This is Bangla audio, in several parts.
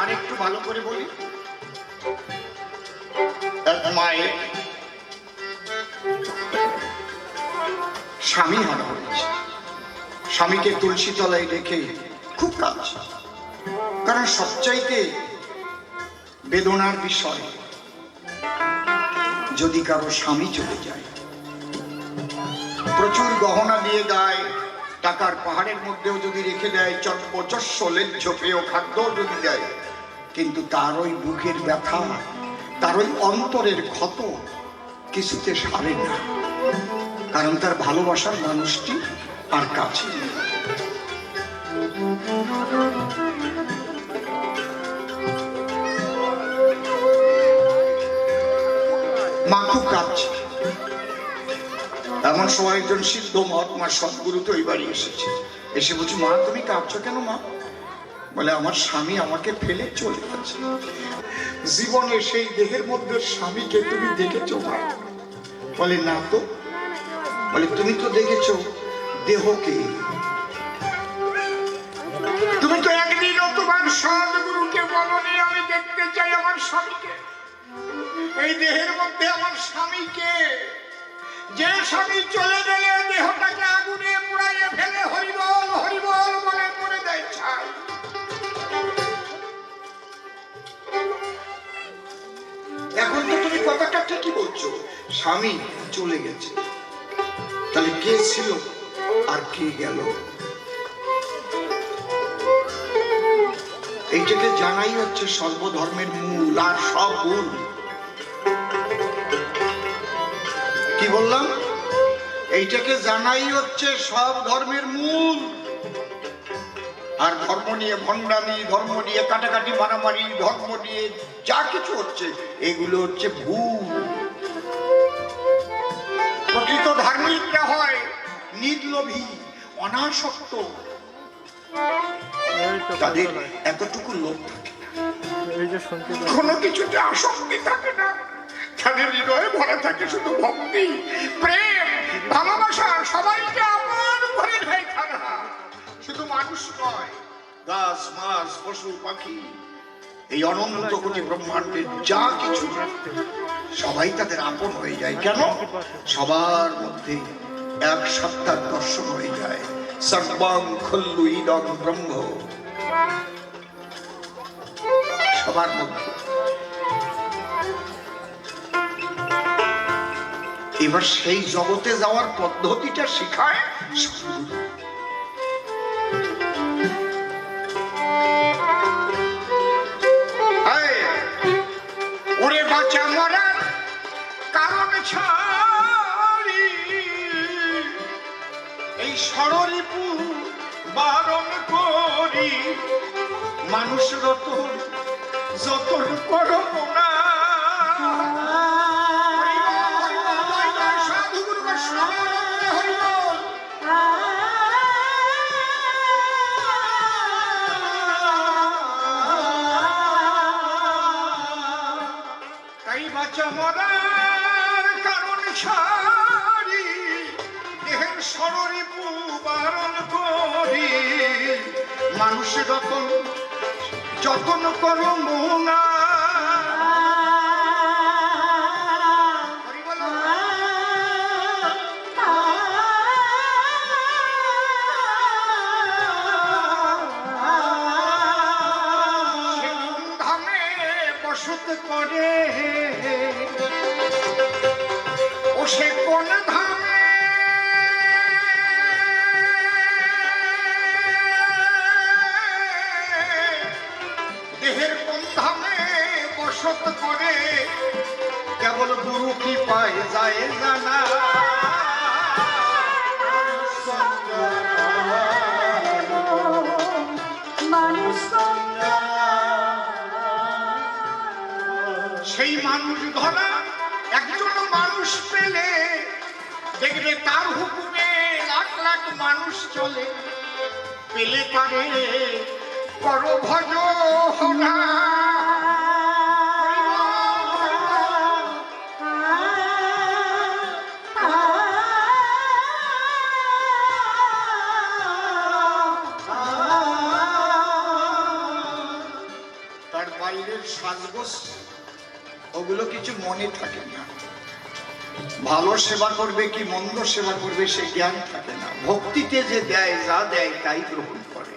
আর একটু ভালো করে বলি। এক মায়ের স্বামী হারা হয়েছে, স্বামীকে তুলসী তলায় রেখে খুব কাঁদছে। কারণ সবচাইতে বেদনার বিষয় যদি কারো স্বামী চলে যায়। প্রচুর গহনা দিয়ে গায়, টাকার পাহাড়ের মধ্যেও যদি রেখে দেয়, চর্পচস্য লেজ্জ পেয় খাদ্য যদি দেয়, কিন্তু তার ওই বুকের ব্যথা, তার ওই অন্তরের ক্ষত কিছুতে সারে না। কারণ তার ভালোবাসার মানুষটি আর কাছে নেই। মা খুব কাঁদছে। এমন সময় একজন সিদ্ধ মহাত্মা সদ্গুরু তো এই বাড়ি এসেছে। এসে বলছি, মা তুমি কাঁদছো কেন মা? বলে, আমার স্বামী আমাকে ফেলে চলে গেছে। জীবনে সেই দেহের মধ্যে স্বামীকে তুমি দেখেছো মা? বলে, না তো। বলে, তুমি তো দেখেছো দেহকে, তুমি তো একদিনও তোমার সদ্গুরুকে বলনি আমি দেখতে চাই আমার স্বামীকে। এই দেহের মধ্যে আমার স্বামীকে, যে স্বামী চলে গেলে দেহটাকে আগুনে পুড়াইয়ে ফেলে হরিবল হরিবল বলে মরে দেয় ছাই। এখন তো তুমি কথাটা ঠিকই বলছো, স্বামী চলে গেছে, তাহলে কে ছিল আর কে গেল? এইটাকে জানাই হচ্ছে সর্বধর্মের মূল আর সব ভুল। কি বললাম? এইটাকে জানাই হচ্ছে সব ধর্মের মূল। আর ধর্ম নিয়ে ভণ্ডামি, ধর্ম নিয়ে কাটাকাটি মারামারি, ধর্ম নিয়ে যা কিছু হচ্ছে, এগুলো হচ্ছে ভুল। প্রকৃত ধার্মিকরা হয় নির্লোভী, অনাসক্ত। তাদের এতটুকু লোভ থাকে না, কোনো কিছুতে আসক্তি থাকে না। তাদের হৃদয়ে ভরা থাকে শুধু ভক্তি, প্রেম, ভালোবাসা। সবাইকে আপন করে নেয় তারা। শুধু মানুষ নয়, গাছ, মাছ, পশু, পাখি, এই অনন্ত কোটি ব্রহ্মাণ্ডের যা কিছু, সবাই তাদের আপন হয়ে যায়। কেন? সবার মধ্যে এক সত্তার দর্শন হয়ে যায়। সর্বং খল্লু ইদং ব্রহ্ম। সবার মধ্যে। এবার সেই জগতে যাওয়ার পদ্ধতিটা শিখায় সদ্গুরু। ওরে বাঁচা মরার কারণ ছাড়ি এই ষড়রিপু বারণ করি, মানুষ রতন যতন করো না। তাই বাঁচা মরার কারণ ছাড়ি দেহের ষড়রিপু বারণ করি, মানুষের রতন যতন করো না। করে ও সে কোন ধামে দেহের কোন ধামে বসত করে, কেবল গুরু কি পায় যায় জানা। সেই মানুষ ধরা একজন মানুষ পেলে দেখবে তার হুকুমে লাখ লাখ মানুষ চলে। পেলে পারে কর ভজনা। সাজগোজ ওগুলো কিছু মনে থাকে না, ভালো সেবা করবে কি মন্দ সেবা করবে সে জ্ঞান থাকে না। ভক্তিতে যে দেয়, যা দেয় তাই গ্রহণ করে,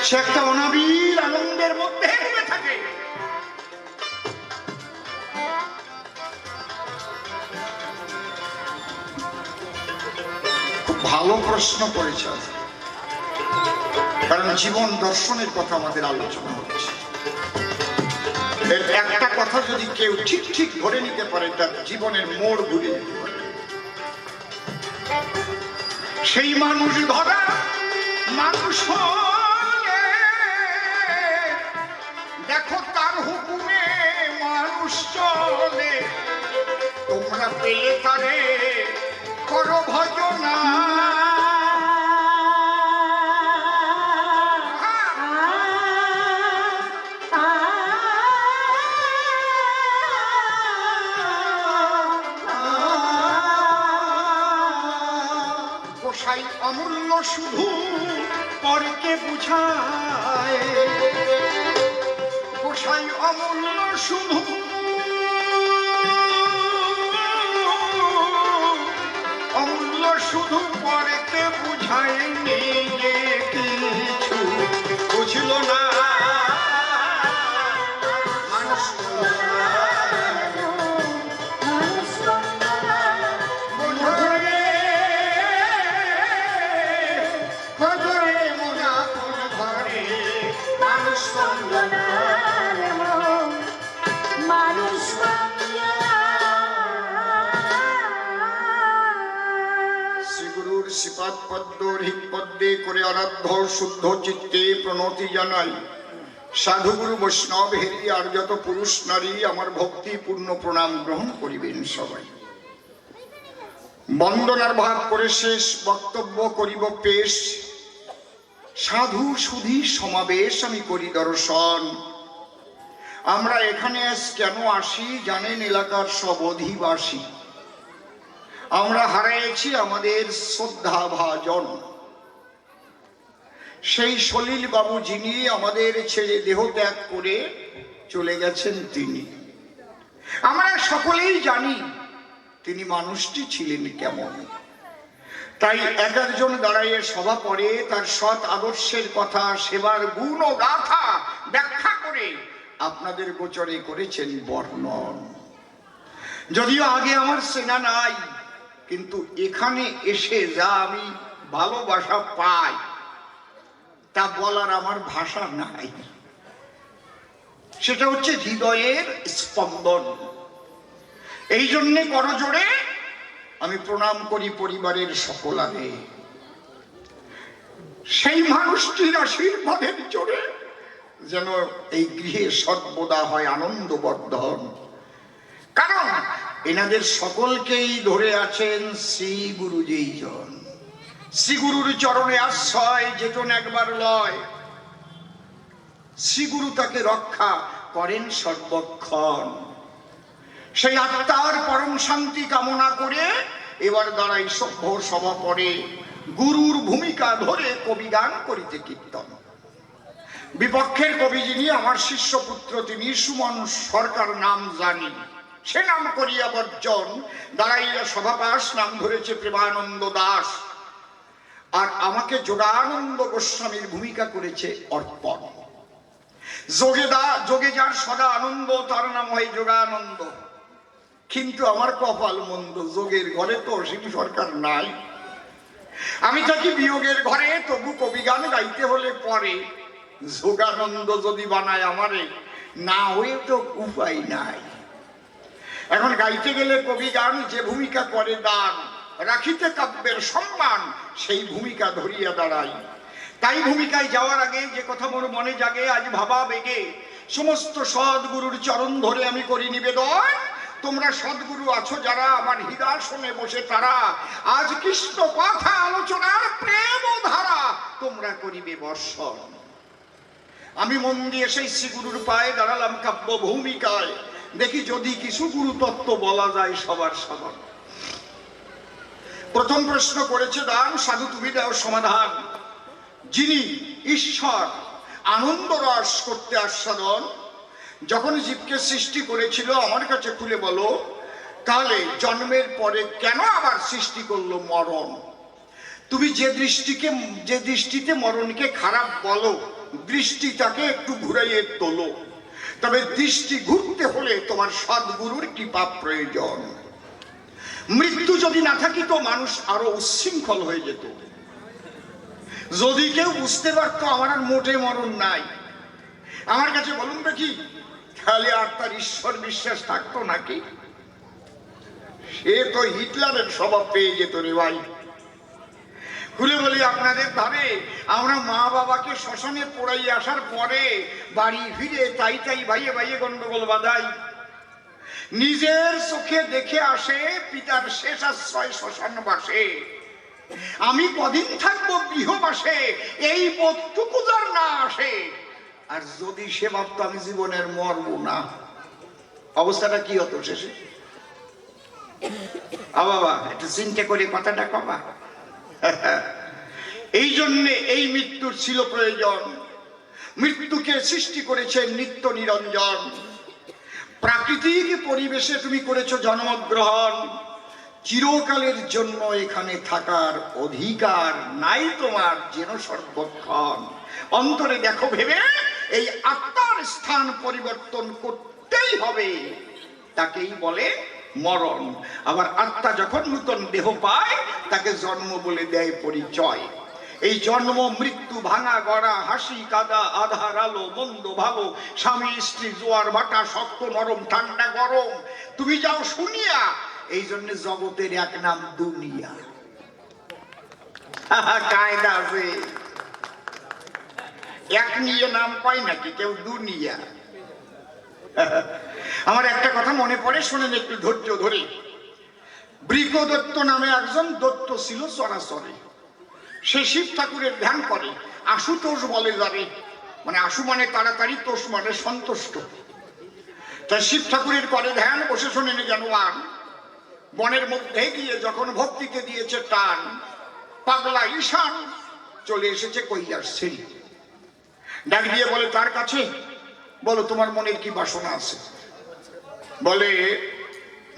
সে একটা অনাবিল আনন্দের মধ্যে ডুবে থাকে। খুব ভালো প্রশ্ন করেছে, কারণ জীবন দর্শনের কথা আমাদের আলোচনা হচ্ছে। এর একটা কথা যদি কেউ ঠিক ঠিক ধরে নিতে পারে, তার জীবনের মোড় ঘুরে যেতে পারে। সেই মানুষ ধরা মানুষ দেখো, তার হুকুমে মানুষ চলে, তোমরা পেলে তারে করো ভজনা। গোসাই অমূল্য শুধু পরকে বুঝায়, গোসাই অমূল্য শুধু অমূল্য শুধু পরকে বুঝায়, নিজে কিছু বুঝল না। শ্রীপাদ পদ্ম হৃৎপদ্মে করে আরাধ্য শুদ্ধ চিত্তে প্রণতি জানাই। সাধুগুরু বৈষ্ণব হেরি আর যত পুরুষ নারী আমার ভক্তি পূর্ণ প্রণাম গ্রহণ করিবেন সবাই। বন্দনার ভাব করে শেষ বক্তব্য করিব পেশ। সাধু সুধী সমাবেশ আমি করি দর্শন। আমরা এখানে কেন আসি জানেন এলাকার সব অধিবাসী। আমরা হারিয়েছি আমাদের শ্রদ্ধা ভাজন, সেই সলিল বাবু যিনি আমাদের ছেড়ে দেহ ত্যাগ করে চলে গেছেন তিনি। আমরা সকলেই জানি তিনি মানুষটি ছিলেন কেমন। তাই এক একজন দাঁড়াইয়ে সভা করে তার সৎ আদর্শের কথা, সেবার গুণ ও গাথা ব্যাখ্যা করে আপনাদের গোচরে করেছেন বর্ণন। যদিও আগে আমার সেনা নাই, কিন্তু এখানে এসে যা আমি ভালোবাসা পাই তা বলার আমার ভাষা নাই। সেটা হচ্ছে হৃদয়ের স্পন্দন। এই জন্যে করজোড়ে আমি প্রণাম করি পরিবারের সকল আগে। সেই মানুষটির আশীর্বাদের জোরে যেন এই গৃহে সর্বদা হয় আনন্দবর্ধন। কারণ এনাদের সকলকেই ধরে আছেন শ্রী গুরু যেইজন। শ্রী গুরুর চরণে আশ্রয় যেজন একবার লয়, শ্রী গুরু তাকে রক্ষা করেন সর্বক্ষণ। সেই আত্মার পরম শান্তি কামনা করে এবার দাঁড়াই সভ্য সভা পরে গুরুর ভূমিকা ধরে কবি গান করিতে কীর্তন। বিপক্ষের কবি যিনি আমার শিষ্য পুত্র, তিনি সুমন সরকার নাম জানি, সে নাম করিয়া বর্জন। দাঁড়াইয়া সভাপাস নাম ধরেছে প্রেমানন্দ দাস। আর আমাকে যোগানন্দ গোস্বামীর ভূমিকা করেছে অর্পণ। যোগে যার সদা আনন্দ তার নাম হয় যোগানন্দ। কিন্তু আমার কপাল মন্দ, যোগের ঘরে তো অসীম সরকার নাই। আমি থাকি বিয়োগের ঘরে, তবু কবি গান গাইতে হলে পরে যোগানন্দ যদি বানায় আমারে, না হয়ে তো উপায় নাই। এখন গাইতে গেলে কবি গান যে ভূমিকা করে দান, রাখিতে কাব্যের সম্মান, সেই ভূমিকা ধরিয়া দাঁড়াই। তাই ভূমিকায় যাওয়ার আগে যে কথা মোর মনে জাগে, আজ ভাবা বেগে সমস্ত সদ্গুরুর চরণ ধরে আমি করি নিবেদন। তোমরা সদ্গুরু আছো যারা আমার হৃদয়াসনে বসে, তারা আজ কৃষ্ণ কথা আলোচনার প্রেম ধারা তোমরা করিবে বর্ষণ। আমি মন দিয়ে সেই শ্রীগুরুর পায়ে দাঁড়ালাম কাব্য ভূমিকায়। দেখি যদি কিছু গুরু তত্ত্ব বলা যায় সবার সবার। প্রথম প্রশ্ন করেছে দান, সাধু তুমি দাও সমাধান। যিনি ঈশ্বর আনন্দ রস করতে আস্বাদন। যখন জীবকে সৃষ্টি করেছিল আমার কাছে খুলে বলো, তাহলে জন্মের পরে কেন আবার সৃষ্টি করলো মরণ? তুমি যে দৃষ্টিতে মরণকে খারাপ বলো, দৃষ্টিটাকে একটু ঘুরাইয়ে তোলো। তবে দৃষ্টি ঘুরতে হলে তোমার সদ্গুরুর কৃপা প্রয়োজন। মৃত্যু যদি না থাকিত মানুষ আরো উচ্ছৃঙ্খল হয়ে যেত। যদি কেউ বুঝতে পারতো আমার আর মোটে মরণ নাই, আমার কাছে বলুন দেখি, তাহলে আর তার ঈশ্বর বিশ্বাস থাকতো নাকি? সে তো হিটলারের স্বভাব পেয়ে যেত রে ভাই। খুলে বলি আপনাদের ধারে আমরা মা বাবাকে শ্মশানে পোড়াই আসার পরে বাড়ি ফিরে তাই ভাইয়ে ভাইয়ে গন্ডগোল বাঁধাই। নিজের চোখে দেখে আসে পিতার শেষ আশ্রয় শ্মশানবাসে। আমি কদিন থাকবো গৃহবাসে, এই বোধটুকু যার না আসে। আর যদি সে ভাবতো আমি জীবনের মরবো না, অবস্থাটা কি হতো শেষে? বাবা একটু চিন্তা করে কথাটা কবা। এই জন্যে এই মৃত্যুর ছিল প্রয়োজন। মৃত্যুকে সৃষ্টি করেছে নিত্য নিরঞ্জন। প্রাকৃতিক পরিবেশে তুমি করেছো জন্মগ্রহণ। চিরকালের জন্য এখানে থাকার অধিকার নাই তোমার যেন সর্বক্ষণ। অন্তরে দেখো ভেবে, এই আত্মার স্থান পরিবর্তন করতেই হবে, তাকেই বলে মরণ। আবার আত্মা যখন নূতন দেহ পায় তাকে জন্ম বলে দেয় পরিচয়। এই জন্ম মৃত্যু, ভাঙা গড়া, হাসি কাদা, আধার আলো, মন্দ ভালো, স্বামী স্ত্রী, জোয়ার ভাটা, শক্ত নরম, ঠান্ডা গরম, তুমি যাও শুনিয়া। এই জন্য জগতের এক নাম দুনিয়া। কায়দা আছে, এক নিয়ে নাম পায় নাকি কেউ? দুনিয়া। আমার একটা কথা মনে পড়ে, শোনেন একটু ধৈর্য ধরে। বৃকদত্ত নামে একজন দত্ত ছিল চরাচরে। সে শিব ঠাকুরের ধ্যান করে। আশুতোষ বলে যারে, মানে আশু মানে তাড়াতাড়ি, তোষ মানে সন্তুষ্ট। তাই শিব ঠাকুরের করে ধ্যান। বসে শোনেন জানোয়ার, বনের মধ্যে গিয়ে যখন ভক্তিতে দিয়েছে টান, পাগলা ঈশান চলে এসেছে কৈলাস ছেড়ে। ডাক দিয়ে বলে তার কাছে, বলো তোমার মনের কি বাসনা আছে? বলে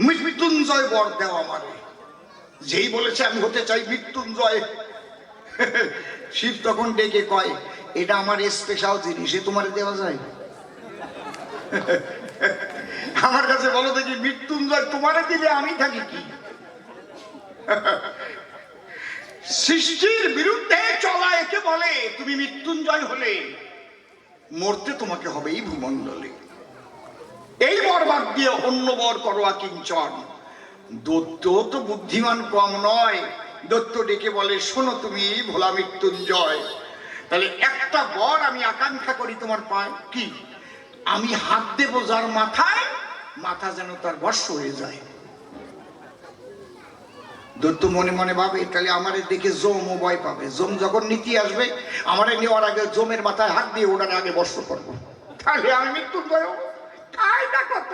মৃত্যুঞ্জয় বর দেও আমারে। যেই বলেছে আমি হতে চাই মৃত্যুঞ্জয়, শিব তখন ডেকে কয়, এটা আমার স্পেশাল জিনিস, তোমার দেওয়া যায়? আমার কাছে বলো দেখি, মৃত্যুঞ্জয় তোমারে দিলে আমি থাকি কি? সৃষ্টির বিরুদ্ধে চলা একে বলে। তুমি মৃত্যুঞ্জয় হলে মরতে তোমাকে হবে এই ভূমণ্ডলে। এই বর বাদ দিয়ে অন্য বর করো আকিঞ্চন। দত্ত তো বুদ্ধিমান কম নয়। দত্ত ডেকে বলে, শোনো তুমি ভোলা মৃত্যুঞ্জয়, তাহলে একটা বর আমি আকাঙ্ক্ষা করি তোমার পায়। কি? আমি হাত দেবো যার মাথায়, মাথা যেন তার বর্ষ হয়ে যায়। দত্ত মনে মনে ভাবে, তাহলে আমারে দেখে জমও ভয় পাবে। জম যখন নীতি আসবে, আমারে নেওয়ার আগে জমের মাথায় হাত দিয়ে ওনার আগে বর্ষ করবো, তাহলে আমি মৃত্যুঞ্জয়। কায়দা কত,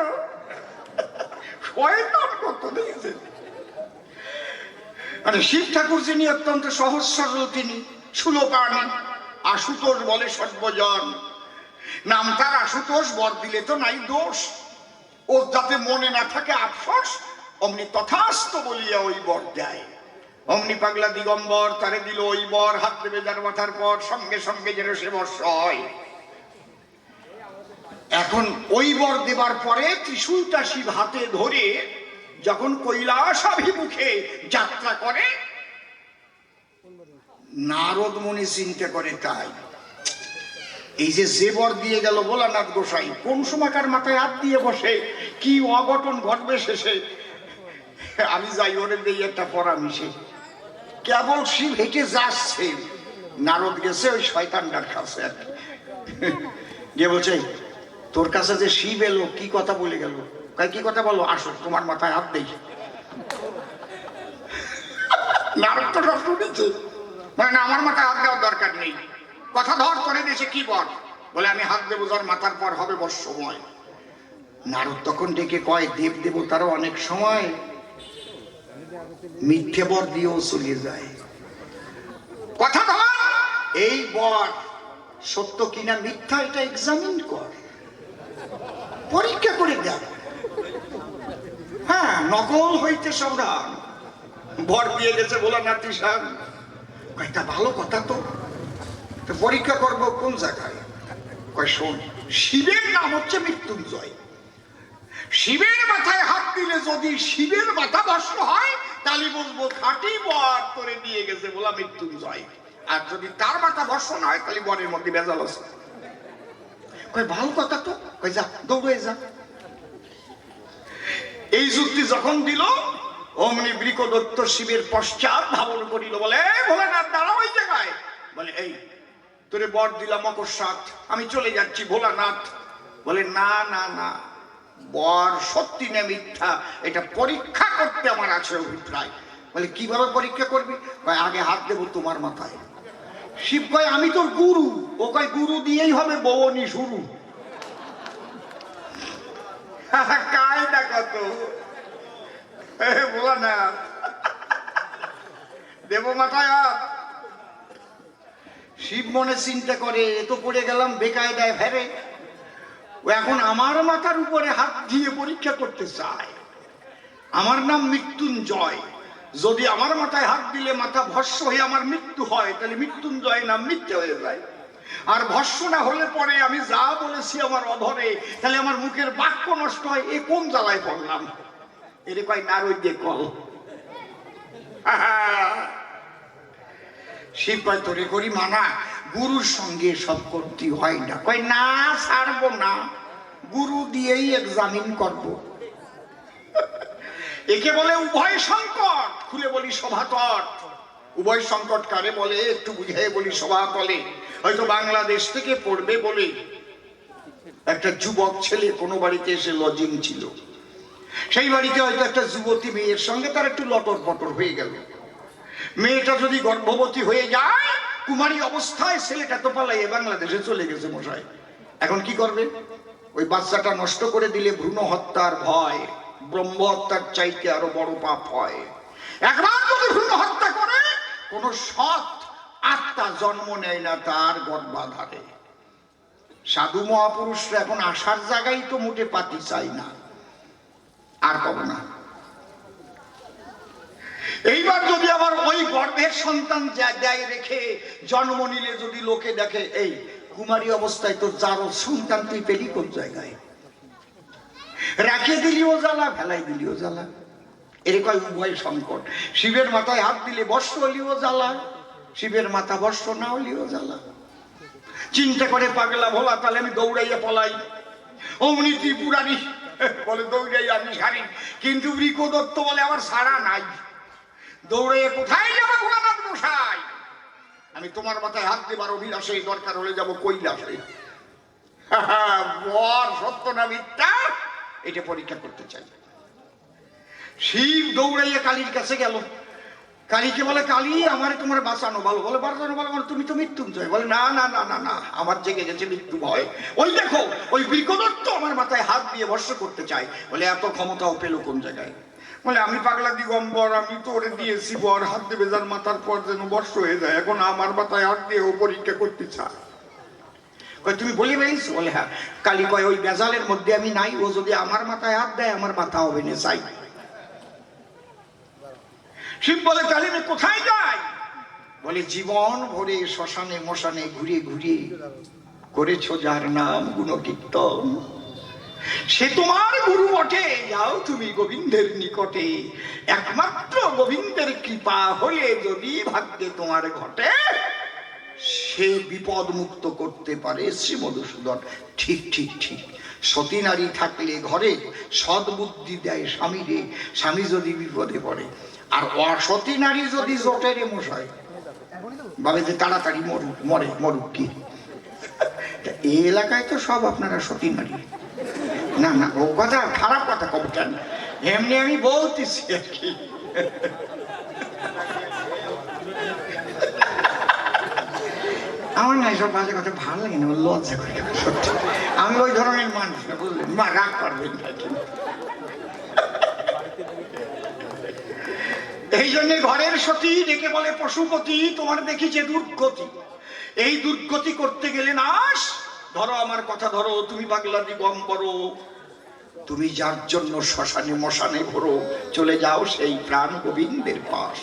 শয়তান কত দেখেছে। মানে শিব ঠাকুর যিনি অত্যন্ত সহজ সরল, তিনি সুলোকানি। আশুতোষ বলে সর্বজন। নাম তার আশুতোষ, বর দিলে তো নাই দোষ। ও যাতে মনে না থাকে আফসোস, অমনি তথাস্ত বলিয়া ওই বর দেয়। অমনি পাগলা দিগম্বর তারে দিল ওই বর। হাত দেবে যার মাথার পর, সঙ্গে সঙ্গে যেন সে বর্ষ হয়। এখন ওই বর দেবার পরে ত্রিশূলটা শিব হাতে ধরে যখন কৈলাসাভিমুখে যাত্রা করে, নারদ মুনি চিন্তা করে, তাই এই যে বর দিয়ে গেল ভোলানাথ গোসাই, কোন সময়কার মাথায় হাত দিয়ে বসে, কি অঘটন ঘটবে শেষে। আমি যাই, ওরে দিই একটা পরামর্শে। কেবল শিব হেঁটে যাচ্ছে, নারদ গেছে ওই শয়তানটার কাছে আর কি। গিয়ে বলছে, তোর কাছে যে শিব এলো, কি কথা বলে গেল? কি কথা বলো? আসো তোমার মাথায় হাত দেই। নারদ তো সব শুনেছে, মানে আমার মাথায় হাত দেওয়ার দরকার নেই, কথা ধর করে দিয়েছে। কি বল? বলে আমি হাত দেবো যার মাথার পর হবে বর্ষময়। নারদ তখন ডেকে কয়, দেব দেবতারও অনেক সময় মিথ্যে বর দিয়েও চলে যায়। কথা ধর, এই বর সত্য কিনা মিথ্যা এটা এক্সামিন কর, পরীক্ষা করে দেখ। হ্যাঁ, নকল হইতে সাবধান। ভর দিয়ে গেছে বলা নাতি সাহেব, এটা ভালো কথা তো, পরীক্ষা করব কোন জায়গায়? কয় শোন, শিবের নাম হচ্ছে মৃত্যুঞ্জয়, শিবের মাথায় হাত দিলে যদি শিবের মাথা ভস্ম হয় তাহলে বলবো খাঁটি বর তোরে দিয়ে গেছে বলা মৃত্যুঞ্জয়, আর যদি তার মাথা ভস্ম না হয় তাহলে বরের মধ্যে ভেজাল আছে। কয় ভালো কথা তো, কয় যা দৌড়ে যা। এই যুক্তি যখন দিল অমনি বৃকদত্ত শিবের পশ্চাৎ ধাবন করিল, বলে ভোলানাথ দাঁড়াও ওই জায়গায়। বলে এই তোরে বর দিলাম মকরসাত, আমি চলে যাচ্ছি। ভোলানাথ বলে না না না, বর সত্যি না মিথ্যা এটা পরীক্ষা করতে আমার আছে অভিপ্রায়। বলে কিভাবে পরীক্ষা করবি? কয় আগে হাত দেবো তোমার মাথায়। শিব কয় আমি তোর গুরু। ও কয় গুরু দিয়েই হবে বউনি শুরু। কায়দা কত বলা না, দেব মাথায় হাত। শিব মনে চিন্তা করে এ তো পড়ে গেলাম বেকায়দায় ফেরে, ও এখন আমার মাথার উপরে হাত দিয়ে পরীক্ষা করতে চায়। আমার নাম মৃত্যুঞ্জয়, যদি আমার মাথায় হাত দিলে মাথা ভস্ম হয়ে আমার মৃত্যু হয় তাহলে মৃত্যুঞ্জয় নাম মিথ্যে হয়ে যায়, আর ভস্ম না হলে পরে আমি যা বলেছি আমার অধরে তাহলে আমার মুখের বাক্য নষ্ট হয়। এ কোন জ্বালায় পড়লাম? এর কয় নারদ দিয়ে কল। শিব কয় তোরে করি মানা, গুরুর সঙ্গে সব করতে হয় না। কয় না ছাড়বো না, গুরু দিয়েই এক্সামিন করব। একে বলে উভয় সংকট। খুলে বলি সভাতট। উভয় সংকট কারে বলে একটু বুঝাই বলি সভাতলে। হয়তো বাংলাদেশ থেকে পড়বে বলে একটা যুবক ছেলে কোনো বাড়িতে এসে লজিং ছিল, সেই বাড়িতে হয়তো একটা যুবতী মেয়ের সঙ্গে তার একটু লটর পটর হয়ে গেল। মেয়েটা যদি গর্ভবতী হয়ে যায়, কুমারী অবস্থায় ছেলেটা তো পালাইয়ে বাংলাদেশে চলে গেছে মশাই। এখন কি করবে? ওই বাচ্চাটা নষ্ট করে দিলে ভ্রূণ হত্যার ভয়, ব্রহ্ম হত্যার চাইতে আরো বড় পাপ হয়। একবার যদি ভ্রূণ হত্যা করে, কোন সৎ আত্মা জন্ম নেয় না তার গর্ভাধারে। সাধু মহাপুরুষরা এখন আসার জায়গায় তো মোটে পাতি চাই না, আর কব না। এইবার যদি আবার ওই গর্ভের সন্তান দেয় রেখে জন্ম নিলে যদি লোকে দেখে এই কুমারী অবস্থায় তো যার সন্তান তুই পেলি কোন জায়গায়, রাখে দিলিও জ্বালা ফেলাই দিলিও জ্বালা। এর কয় উভয় সংকট। শিবের মাথায় হাত দিলে বর্ষ হলিও জ্বালা, শিবের মাথা বর্ষ না হলিও জ্বালা। চিন্তা করে পাগলা ভোলা তাহলে আমি দৌড়াইয়া পলাই। অমনি ত্রিপুরারি বলে দৌড়াইয়া আমি সারি, কিন্তু বৃকদত্ত বলে আমার সারা নাই। দৌড়াইয়া কোথায় যাবো ভোলানাথ মশাই? আমি তোমার মাথায় হাত দেবার অভিলাষে দরকার হলে যাবো কৈলাসে। বর সত্য না মিথ্যা এটা পরীক্ষা করতে চাই। শিব দৌড়াইয়া কালীর কাছে গেল। কালীকে বলে কালী আমারে তোমার বাঁচানো ভালো। বলে বাঁচানো ভালো মানে তুমি তো মৃত্যুঞ্জয়। বলে না না না না না, আমার জেগে গেছে মৃত্যু ভয়। ওই দেখো ওই বৃকদত্ত আমার মাথায় হাত দিয়ে বর্ষ করতে চাই। বলে এত ক্ষমতাও পেল কোন জায়গায়? বলে আমি পাগলা দিগম্বর, আমি তো ওরে দিয়েছি বর, হাত দেবে যার মাথার পর যেন বর্ষ হয়ে যায়, এখন আমার মাথায় হাত দিয়ে ও পরীক্ষা করতে চায়। তুমি বলে বেরিয়েছো? বলে হ্যাঁ। কালী কয় ওই বেজালের মধ্যে আমি নাই, ও যদি আমার মাথায় হাত দেয় আমার মাথা হবে না চাই। শিব বলে কালী আমি কোথায় যাই? বলে জীবন ভরে শ্মশানে মশানে ঘুরে ঘুরে করেছো যার নাম গুণকীর্তন, সে তোমার গুরু বটে। যাও তুমি গোবিন্দের নিকটে, একমাত্র গোবিন্দের কৃপা হলে যদি ভাগ্যে তোমার ঘটে, সে বিপদ মুক্ত করতে পারে শ্রী মধুসূদন। ঠিক ঠিক ঠিক, সতী নারী থাকলে ঘরে সদ্বুদ্ধি দেয় স্বামীরে, স্বামী যদি বিপদে পড়ে। আর অসতী নারী যদি জটেরে মশাই ভাবে যে তাড়াতাড়ি মরুক, মরে মরুক কি। এই এলাকায় তো সব আপনারা সতী নারী। না না, ও কথা খারাপ কথা কব কেন, এমনি আমি বলতেছি আর কি। আমার না এসব বাজে কথা ভালো লাগে না, লজ্জা করে সত্যি। আমি ওই ধরনের মানুষ না, বুঝলেন? মা রাগ করবেন না। এই জন্য ঘরের সতী ডেকে বলে পশুপতি তোমার দেখি যে দুর্গতি, এই দুর্গতি করতে গেলে নাশ। ধরো আমার কথা ধরো, তুমি পাগলা দিগম্বর, তুমি যার জন্য শ্মশানে মশানে ঘোরো, চলে যাও সেই প্রাণ গোবিন্দের পাশ।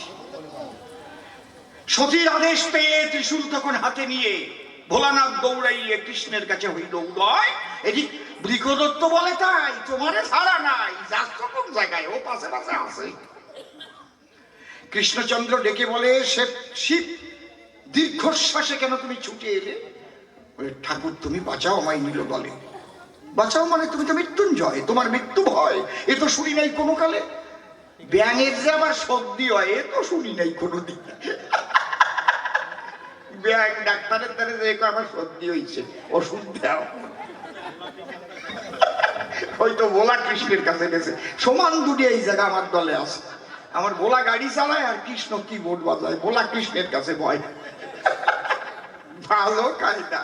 সতীর আদেশ পেয়ে ত্রিশূল তখন হাতে নিয়ে ভোলানাথ দৌড়াইয়ে কৃষ্ণের কাছে হইল উদয়। এদিক বৃকদত্ত বলে, তাই তোমারে ছাড়া নাই, যাচ্ছ কোন জায়গায়? ও পাশে পাশে আছে। কৃষ্ণচন্দ্র ডেকে বলে, শিব দীর্ঘশ্বাসে কেন তুমি ছুটে এলে? বলে, ঠাকুর তুমি বাঁচাও আমায় নিল বলে। বাঁচাও মানে তুমি তো মৃত্যুঞ্জয়, তোমার মৃত্যু ভয় এ তো শুনি নাই কোনো কালে। ব্যাঙের যে আবার সর্দি হয় এ তো শুনি নাই কোনোদিন। ব্যাং ডাক্তারের দ্বারা যে আমার সর্দি হয়েছে, ওষুধ দাও। হয়তো ভোলা কৃষ্ণের কাছে গেছে, সমান দুটি এই জায়গা আমার দলে আছে। আমার ভোলা গাড়ি চালায় আর কৃষ্ণ কি বোর্ড বাজায়, ভোলা কৃষ্ণের কাছে ভয়। ভালো কায়দা।